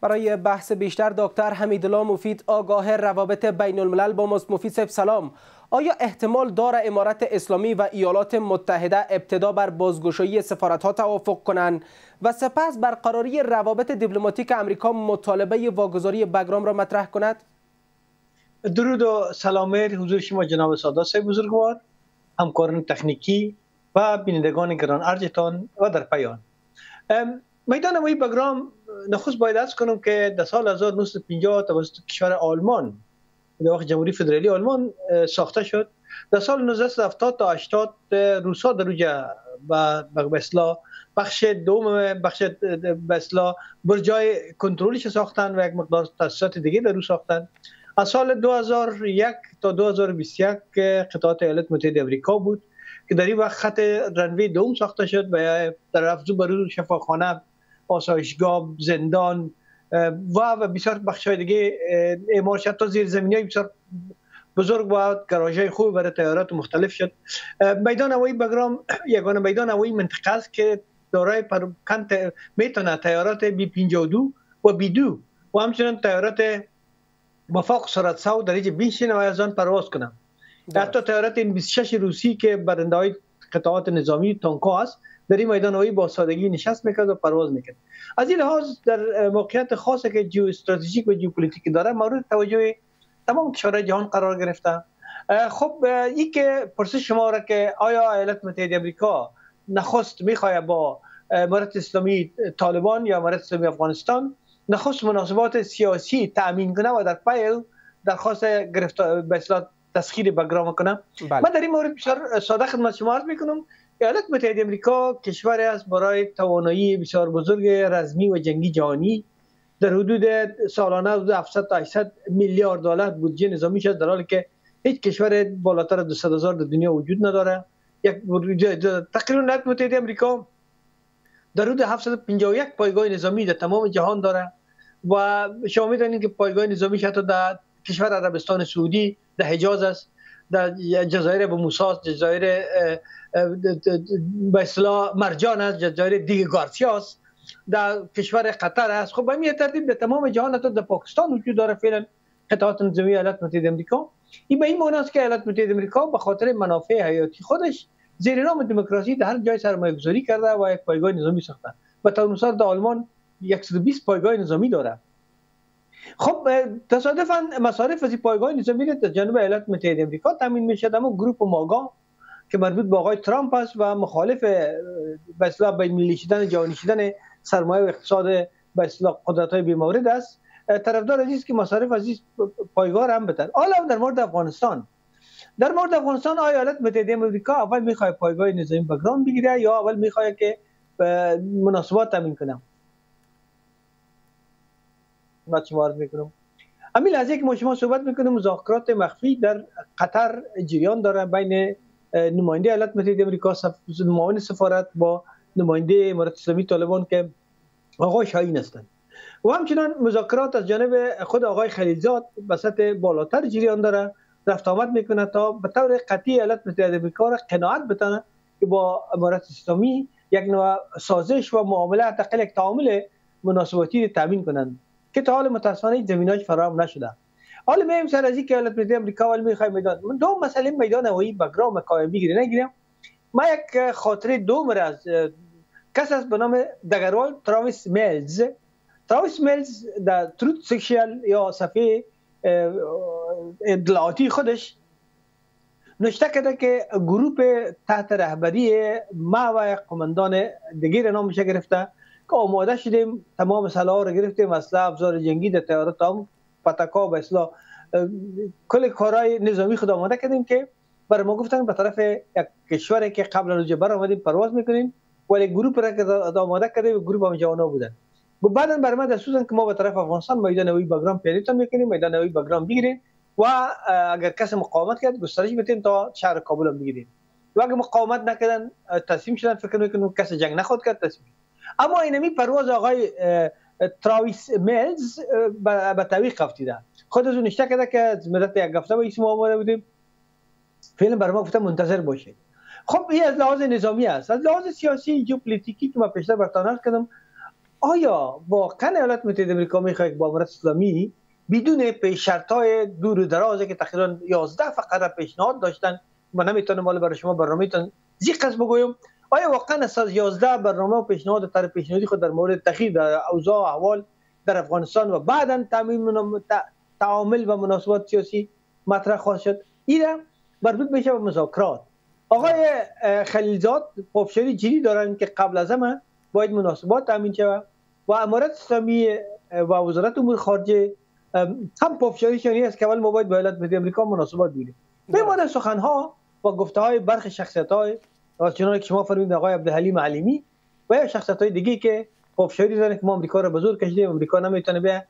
برای بحث بیشتر دکتر حمیدالله مفید، آگاه روابط بین الملل با ماست. مفید صاحب سلام. آیا احتمال داره امارت اسلامی و ایالات متحده ابتدا بر بازگشایی سفارت‌ها توافق کنند و سپس برقراری روابط دیپلماتیک امریکا مطالبه واگذاری بگرام را مطرح کند؟ درود و سلام حضور شما جناب سادات صاحب بزرگوار، همکاران تکنیکی و بینندگان گران ارجتان و در پایان. میدان هوایی بگرام نخست باید عرض کنم که در سال 1950 توسط کشور آلمان، در واقع جمهوری فدرالی آلمان ساخته شد. در سال 1970 تا 80 روسا در اوجا به اصطلاح بخش دوم به اصطلاح برجای کنترلش ساختن و یک مقدار تاسیسات دیگه در رو ساختن. از سال 2001 تا 2021 قطعات ایالات متحده آمریکا بود که در این وقت خط رنوی دوم ساخته شد و در افزون بر اون شفاخانه، آسایشگاه، زندان و بسیار بخش‌های دیگه اعمار شد تا زیرزمینی‌های بسیار بزرگ و گاراژهای خوب برای طیارات مختلف شد. میدان هوایی بگرام یگانه میدان هوایی منطقه است که دارای میتونه طیارات بی 52 و بی 2 و همچنین طیارات با فوق سرعت صوت درجه 20 از آن پرواز کنند. حتی طیارات این 26 روسی که برنده‌های قطعات نظامی تانک‌ها است در این میدان هوایی با سادگی نشست میکرد و پرواز میکرد. از این لحاظ در موقعیت خاصی که جیو استراتژیک و ژئوپلیتیک داره مورد توجه تمام کشورهای جهان قرار گرفته. خب این که پرسش شما را که آیا ایالات متحده آمریکا نخست میخواد با امارت اسلامی طالبان یا امارت اسلامی افغانستان نخست مناسبات سیاسی تامین کنه و در پی درخواست گرفتار به اصطلاح تسخیر بگرام کنه. من در این مورد بسیار ساده خدمت شما عرض میکنم. ایالات متحده آمریکا کشوری است برای توانایی بسیار بزرگ رزمی و جنگی جهانی در حدود سالانه حدود 700 تا 800 میلیارد دلار بودجه نظامیش است، در حالی که هیچ کشور بالاتر از 200,000 در دنیا وجود نداره. تقریبا ایالات متحده آمریکا در حدود 751 پایگاه نظامی در تمام جهان داره و شما می‌دانید که پایگاه نظامیش حتی در کشور عربستان سعودی در حجاز است، در جزایر ابو موسی است، جزایر به اصطلاح مرجان است، جزایر دیگه گارسیا است، در کشور قطر است. خب به این ترتیب در تمام جهان حتی در پاکستان وجود داره فعلا قطعات نظامی ایالات متحده آمریکا. این به این معنی است که ایالات متحده آمریکا به خاطر منافع حیاتی خودش زیر نام دموکراسی در هر جای سرمایه‌گذاری کرده و یک پایگاه نظامی ساخته. به طور مثال در آلمان 120 پایگاه نظامی داره. خب تصادفاً مصارف از این پایگاه نظامی در جنوب ایالات متحده آمریکا تامین میشه. اما گروه ماگا که مربوط به آقای ترامپ است و مخالف به اصطلاح بین‌المللی شدن جهانی شدن سرمایه و اقتصاد به اصطلاح قدرت‌های بی‌مورد است، طرفدار است که مصارف از این پایگاه هم بتن. حالا در مورد افغانستان، آیا ایالات متحده آمریکا اول میخواد پایگاه نظامی بگرام بگیره یا اول میخواد که مناسبات تامین کنه؟ من شما عرض میکنم همین لحظه که ما شما صحبت میکنیم مذاکرات مخفی در قطر جریان داره بین نماینده ایالات متحده آمریکا، معاون سفارت با نماینده امارت اسلامی طالبان که آقای شاهین هستند و همچنان مذاکرات از جانب خود آقای خلیلزاد به سطح بالاتر جریان داره، رفت آمد میکنه تا به طور قطعی ایالات متحده آمریکا را قناعت بتونه که با امارت اسلامی یک نوع سازش و معامله حداقل یک تعامل مناسباتی تامین کنند که تا حال متاسفانه زمینه‌اش فراهم نشده. حالا میایم سر از اینکه ایالات متحده آمریکا ولی میخواد میدان دو مسئله میدان هوایی بگرام قائم بگیره نگیرم. ما یک خاطره دوم از کس است به نام دگروال تراویس میلز. تراویس میلز در تروت سوشیال یا صفحه اطلاعاتی خودش نوشته کرده که گروه تحت رهبری ما و یک قماندان دیگر نامش گرفته که آماده شدیم، تمام سلاح رو گرفتیم، اسلحه افزار جنگی در طیارات هم پتکا به اصطلاح کل کارهای نظامی خود آماده کردیم که برای ما گفتن به طرف یک کشوری که قبل از جبر آمدیم پرواز میکنیم، ولی گروه را که آماده کردیم گروه هم جوانا بودن. بعدا برای ما دستور دادن که ما به طرف افغانستان میدان هوایی بگرام پیاده‌تان میکنیم، میدان هوایی بگرام بگیریم و اگر کسی مقاومت کرد گسترش بدیم تا شهر کابل هم بگیریم و اگر مقاومت نکردن تسلیم شدن، فکر میکنم کسی جنگ نخواد کرد تسلیم. اما اینمی پرواز آقای تراویس میلز به تعویق افتیده. خود از اون نشته کرده که مدت یک هفته با اسم آماده بودیم، فعلا برای ما گفته منتظر باشید. خب این از لحاظ نظامی است. از لحاظ سیاسی ژئوپلیتیکی که ما پیشتر براتون عرض کردم، آیا واقعا ایالات متحده آمریکا میخواد با امارت اسلامی بدون پیش شرط‌های دور و درازی که تقریبا 11 فقره پیشنهاد داشتن، من نمیتونم مال برای شما برنامه‌تون زیقس بگویم، آیا واقعا از 11 برنامه و پیشنهاد طرح پیشنهادی خود در مورد تغییر در اوضاع و احوال در افغانستان و بعداً تعامل و مناسبات سیاسی مطرح خواهد شد؟ این مربوط میشه به مذاکرات. آقای خلیلزاد پافشاری جدی دارن که قبل از همه باید مناسبات تامین شود و امارت اسلامی و وزارت امور خارجه هم پافشاریشون است که اول ما باید با ایالات متحده آمریکا مناسبات بگیریم. بماند سخنها و گفته‌های برخی شخصیت‌های چنانکه شما فرمودید آقای عبدالحلیم علیمی و یا شخصیت‌های دیگه که پافشاری دارن که ما آمریکا را به زور کشیدیم، آمریکا نمیتونه بیاد.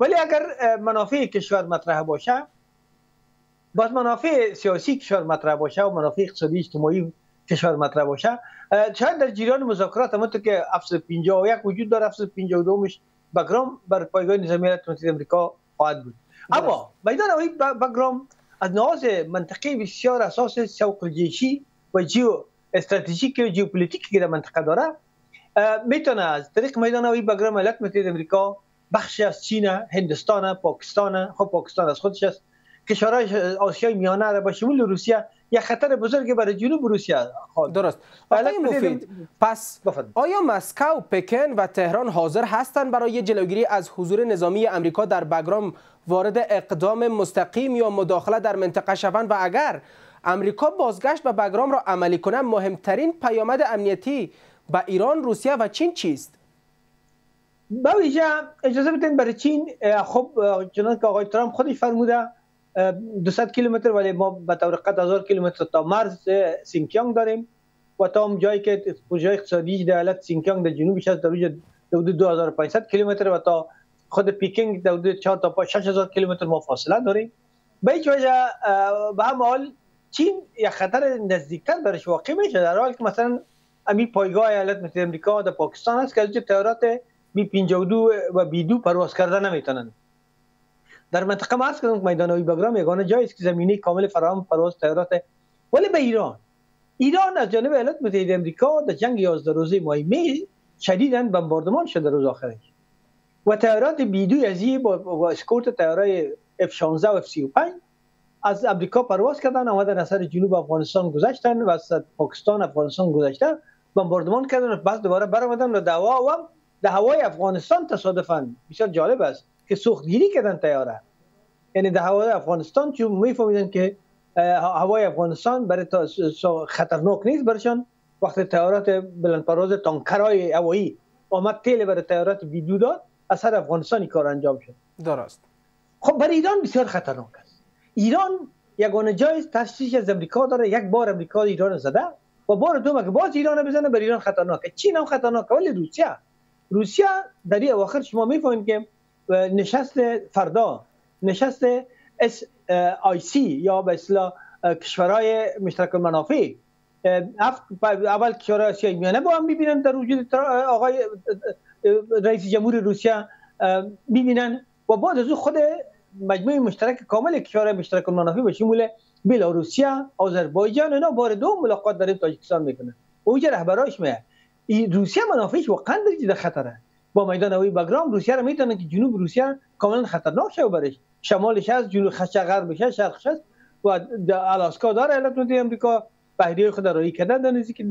ولی اگر منافع کشور مطرح باشه، باز منافع سیاسی کشور مطرح باشه و منافع اقتصادی اجتماعی کشور مطرح باشه، شاید در جریان مذاکرات همونطور که 751 وجود داره، 752 بگرام بر پایگاه نظامی ایالات متحده آمریکا خواهد بود. اما میدان هوایی بگرام از لحاظ منطقی بسیار اساس سوق جیشی و جیو استراتژیک و ژئوپلیتیکی که در منطقه داره، میتونه از طریق میدان هوایی بگرام ایالات متحده آمریکا بخشی از چین، هندستان، پاکستان، خب پاکستان از خودش است، کشورهای آسیای میانه را به شمول روسیه یک خطر بزرگی برای جنوب روسیه خواهد. درست. آقای مفید، پس آیا مسکو، پکن و تهران حاضر هستند برای جلوگیری از حضور نظامی امریکا در بگرام وارد اقدام مستقیم یا مداخله در منطقه شوند و اگر امریکا بازگشت به بگرام را عملی کنه، مهمترین پیامد امنیتی به ایران، روسیه و چین چیست؟ با ویژه اجازه بدین برای چین، خب چنانکه آقای ترامپ خودش فرموده 200 کیلومتر، ولی ما به طور قطع 1000 کیلومتر تا مرز سینکیانگ داریم و تا هم جایی که پروژه اقتصادی در ایالت سینکیانگ در جنوبش است در حدود 2500 کیلومتر و تا خود پیکینگ در حدود 4 تا 6000 کیلومتر ما فاصله داریم. به هیچ وجه به هر حال چین یک خطر نزدیکتر برش واقع میشه، در حالی که مثلا امی پایگاه ایالات متحده آمریکا در پاکستان است که از طیارات بی 52 و بی 2 پرواز کردن نمیتونن. در منطقه ما هست که میدان هوایی بگرام یگانه جایی است که زمینه کامل فراهم پرواز طیارات. ولی به ایران از جانب ایالات متحده آمریکا در جنگ 11 روزه ماه می شدیداً بمباردمان شده روز آخرش و طیارات بی 2 ازی با اسکورت طیارای F16 و F35 از امریکا پرواز کردن، آمدن از سر جنوب افغانستان گذشتن و از پاکستان افغانستان گذشتن، بمباردمان کردن و بعد دوباره برآمدن و در هوای افغانستان تصادفاً بسیار جالب است که سوختگیری کردن طیاره. یعنی در هوای افغانستان چون میفهمیدن که هوای افغانستان برای خطرناک نیست برشان، وقتی طیارات بلندپرواز تانکرهای هوایی آمد تیل برای طیارات ویدیو داد، از سر افغانستانی کار انجام شد. درست. خب برای ایران بسیار خطرناک است. ایران یگانه جای تشویش از امریکا داره، یک بار امریکا ایران زده و بار دوم که باز ایران بزنه برای ایران خطرناکه. چین هم خطرناکه، ولی روسیه در این اواخر شما میفهمید که نشست فردا، نشست SIC یا به اصطلاح کشورهای مشترک المنافع، اول کشورهای آسیای میانه با هم میبینن در وجود آقای رئیس جمهور روسیه میبینن و بعد از خود مجموعه مشترک کامل کشورهای مشترک المنافع به شمول بلاروسیه، آذربایجان، اینا بار دوم ملاقات در تاجیکستان میکنن. اونجا رهبراش میه. روسیه منافعش واقعا در خطره. با میدان هوایی بگرام روسیه را میتونه که جنوب روسیه کاملا خطرناک شه و برش شمالش از جنوب غربش از شرقش است و آلاسکا داره ایالات متحده آمریکا بحریه خود رایی کرده در نزدیک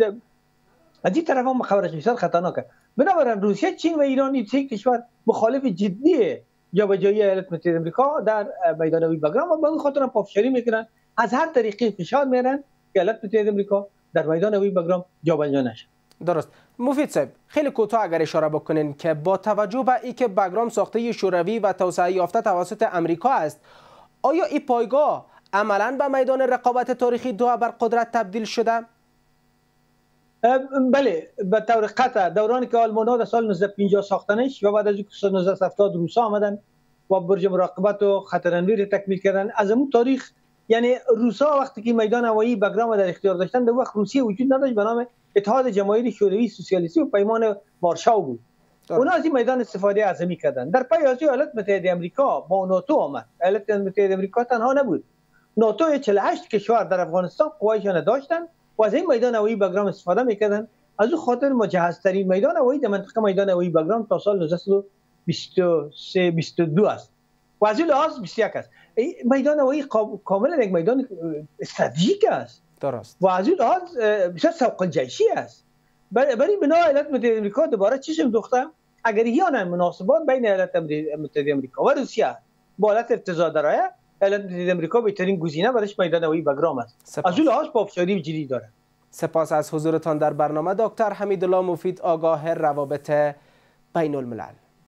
از این طرف هم خبرش بسیار خطرناکه. بنابراین روسیه، چین و ایران این سه کشور مخالف جدی جابجایی ایالات متحده آمریکا در میدان هوایی بگرام و به این خاطر پافشاری میکنن، از هر طریقی فشار میارن که ایالات متحده آمریکا در میدان هوایی بگرام جابجا نشه. درست. مفید صاحب، خیلی کوتاه اگر اشاره بکنین که با توجه به اینکه بگرام ساخته شوروی و توسعه یافته توسط امریکا است، آیا این پایگاه عملاً به میدان رقابت تاریخی دو ابرقدرت تبدیل شده؟ بله، به طور قطع دورانی که آلمان‌ها در سال 1950 ساختنش و بعد از اینکه سال 1970 روس‌ها آمدن و برج مراقبت و خطرانویر تکمیل کردن، از اون تاریخ یعنی روس‌ها وقتی که میدان هوایی بگرام در اختیار داشتن، در وقت روسیه وجود نداشت به نام اتحاد جماهیر شوروی سوسیالیستی و پیمان وارشاو بود. اونا از این میدان استفاده اعظمی کردن. در پی از ایالات متحده آمریکا با ناتو آمد. ایالات متحده آمریکا تنها نبود. ناتو 48 کشور در افغانستان قوایشان داشتن و از این میدان هوایی بگرام استفاده میکردن از اون خاطر مجهزترین میدان هوایی در منطقه میدان هوایی بگرام تا سال 1923 22 است و از این لحاظ 21 است. میدان هوایی کاملا یک میدان استراتژیک است. درست. و از این لحاظ بسیار سوق الجیشی است. برای بنا ایالات متحده آمریکا دوباره چی دختم اگر یانه مناسبات بین ایالات متحده آمریکا و روسیه با حالت ارتضاع درآید، ایالات متحده آمریکا بهترین گزینه برایش میدان هوایی بگرام است. از اون لحاظ پافشاری جدی داره. سپاس از حضورتان در برنامه دکتر حمیدالله مفید، آگاه روابط بین الملل.